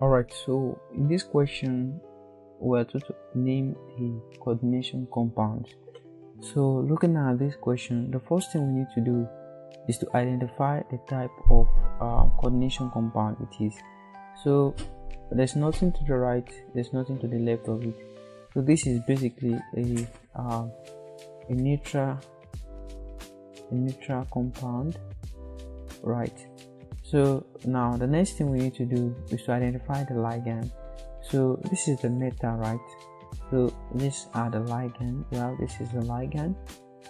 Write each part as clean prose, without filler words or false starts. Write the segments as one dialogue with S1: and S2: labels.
S1: Alright, so in this question, we're to name the coordination compounds. So looking at this question, the first thing we need to do is to identify the type of coordination compound it is. So there's nothing to the right, there's nothing to the left of it. So this is basically a neutral compound, right? So now the next thing we need to do is to identify the ligand. So this is the meta, right? So these are the ligand. Well, this is the ligand.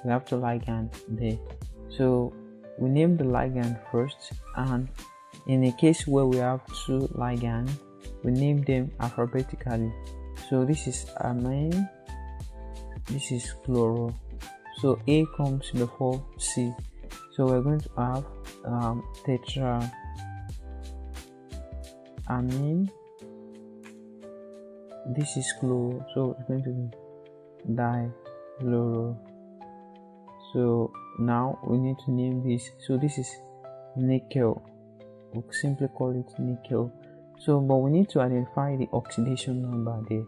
S1: We have the ligand there. So we name the ligand first, and in a case where we have two ligand, we name them alphabetically. So this is amine, this is chloro. So A comes before C. So we're going to have tetraamine. This is chloro, so it's going to be dichloro. So now we need to name this. So this is nickel. We'll simply call it nickel. So but we need to identify the oxidation number there.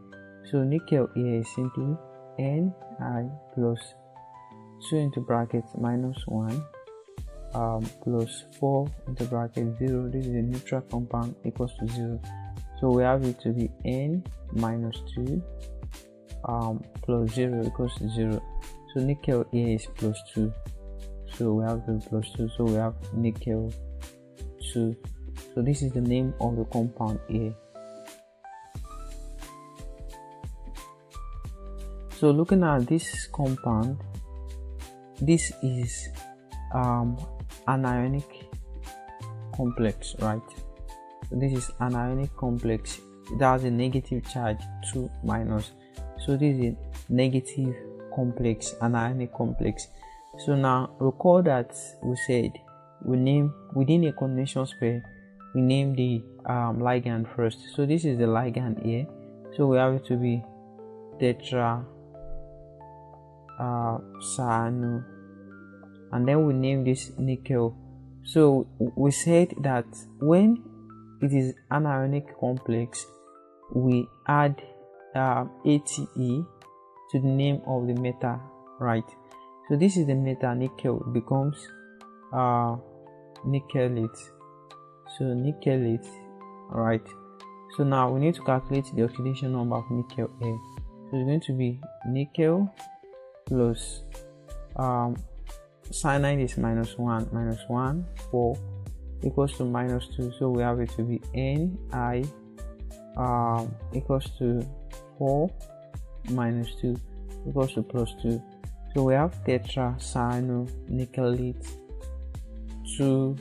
S1: So nickel here is simply Ni plus 2 into brackets minus 1 plus 4 into bracket 0. This is a neutral compound equals to 0. So we have it to be N minus 2 plus 0 equals to 0. So nickel here is plus 2. So we have the plus 2. So we have nickel 2. So this is the name of the compound here. So looking at this compound, this is an ionic complex, right? So this is an ionic complex. It has a negative charge 2 minus. So this is a negative complex, an ionic complex. So now recall that we said we name within a coordination space, we name the ligand first. So this is the ligand here. So we have it to be tetra cyano, and then we name this nickel. So we said that when it is an ionic complex, we add ATE to the name of the meta, right? So this is the meta nickel, becomes nickelate. So nickelate, right? So now we need to calculate the oxidation number of nickel here. So it's going to be nickel plus cyanide is minus 1 4 equals to minus 2. So we have it to be Ni equals to 4 minus 2 equals to plus 2. So we have tetracyanonickelate 2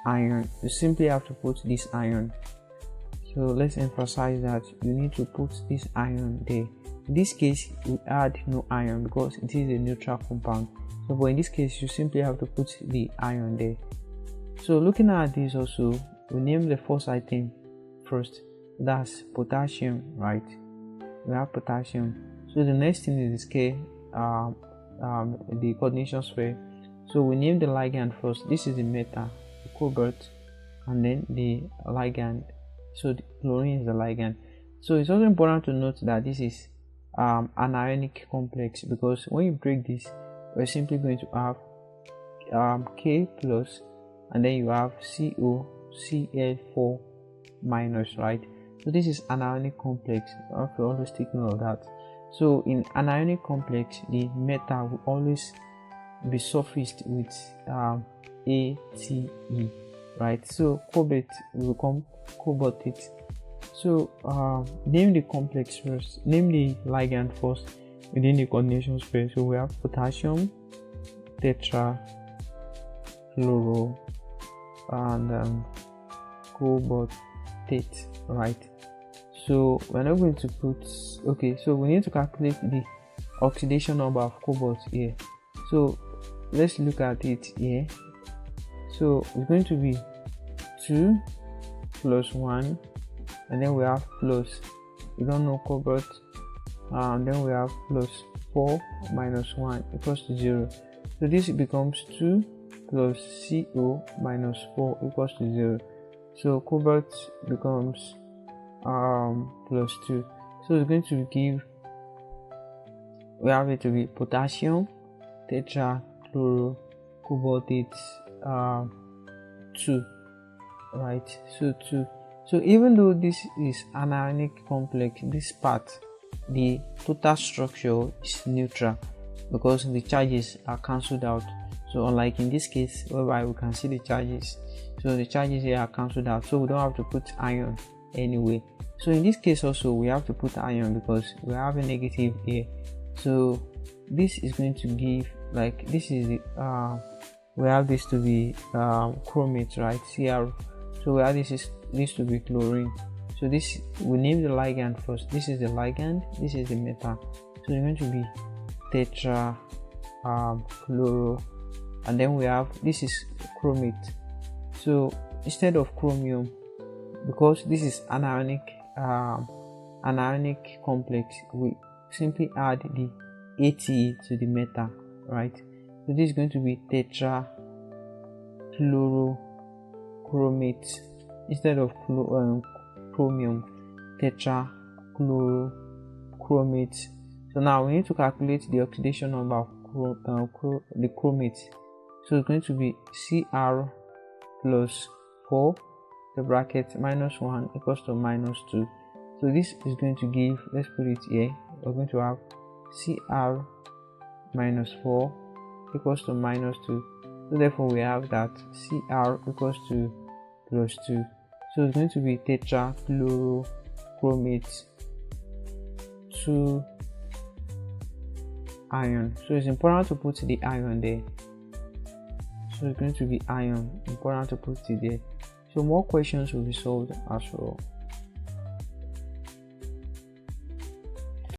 S1: iron. You simply have to put this iron. So let's emphasize that you need to put this iron there. In this case, we add no iron because it is a neutral compound. So but in this case, you simply have to put the iron there. So looking at this also, we name the first item first. That's potassium, right? We have potassium. So the next thing is the coordination sphere. So we name the ligand first. This is the meta, the cobalt, and then the ligand. So the chlorine is the ligand. So it's also important to note that this is an ionic complex, because when you break this, we're simply going to have K plus, and then you have COCl4 minus, right? So this is an ionic complex. You have to always take note of that. So in an ionic complex, the meta will always be suffixed with ATE, right? So cobalt will become cobaltate. So name the complex first, name the ligand first within the coordination space. So we have potassium, tetrachloro, and cobaltate, right? So we're not going to put, okay, so we need to calculate the oxidation number of cobalt here. So let's look at it here. So it's going to be 2 plus 1, and then we have plus, we don't know cobalt, and then we have plus 4 minus 1 equals to 0. So this becomes 2 plus CO minus 4 equals to 0. So cobalt becomes plus 2. So it's going to give, we have it to be potassium tetrachlorocobaltate 2, right? So 2. So even though this is an ionic complex, this part, the total structure is neutral because the charges are cancelled out. So unlike in this case whereby we can see the charges, so the charges here are cancelled out, so we don't have to put ion anyway. So in this case also we have to put ion because we have a negative here. So this is going to give, like, this is the we have this to be chromate, right? Cr. So we have this to be chlorine. So this, we name the ligand first. This is the ligand, this is the metal. So it's going to be tetra chloro, and then we have, this is chromate. So instead of chromium, because this is an ionic complex, we simply add the Ate to the metal, right? So this is going to be tetrachlorochromate instead of chromium, tetrachlorochromate. So now we need to calculate the oxidation number of the chromate. So it's going to be Cr plus 4, the bracket minus 1 equals to minus 2. So this is going to give, let's put it here, we're going to have Cr minus 4 equals to minus 2. So therefore we have that Cr equals to plus 2. So it's going to be tetrachlorochromate 2 ion. So it's important to put the ion there. So it's going to be ion, important to put it there. So more questions will be solved as well.